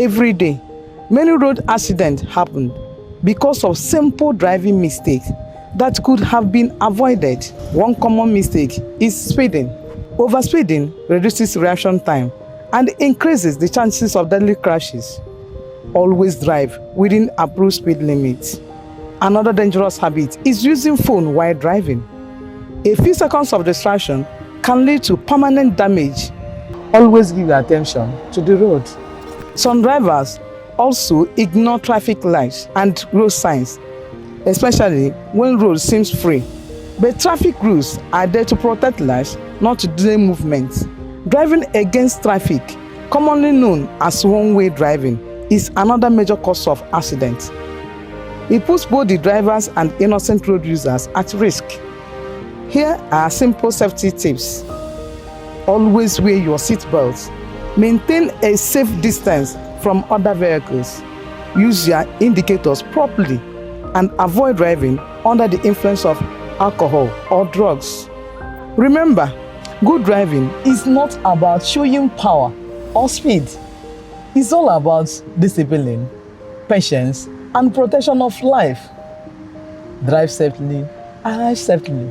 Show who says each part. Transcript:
Speaker 1: Every day, many road accidents happen because of simple driving mistakes that could have been avoided. One common mistake is speeding. Overspeeding reduces reaction time and increases the chances of deadly crashes. Always drive within approved speed limits. Another dangerous habit is using phone while driving. A few seconds of distraction can lead to permanent damage. Always give your attention to the road. Some drivers also ignore traffic lights and road signs, especially when road seems free. But traffic rules are there to protect lives, not to delay movement. Driving against traffic, commonly known as one-way driving, is another major cause of accidents. It puts both the drivers and innocent road users at risk. Here are simple safety tips. Always wear your seatbelt. Maintain a safe distance from other vehicles. Use your indicators properly and avoid driving under the influence of alcohol or drugs. Remember, good driving is not about showing power or speed. It's all about discipline, patience, and protection of life. Drive safely, arrive safely.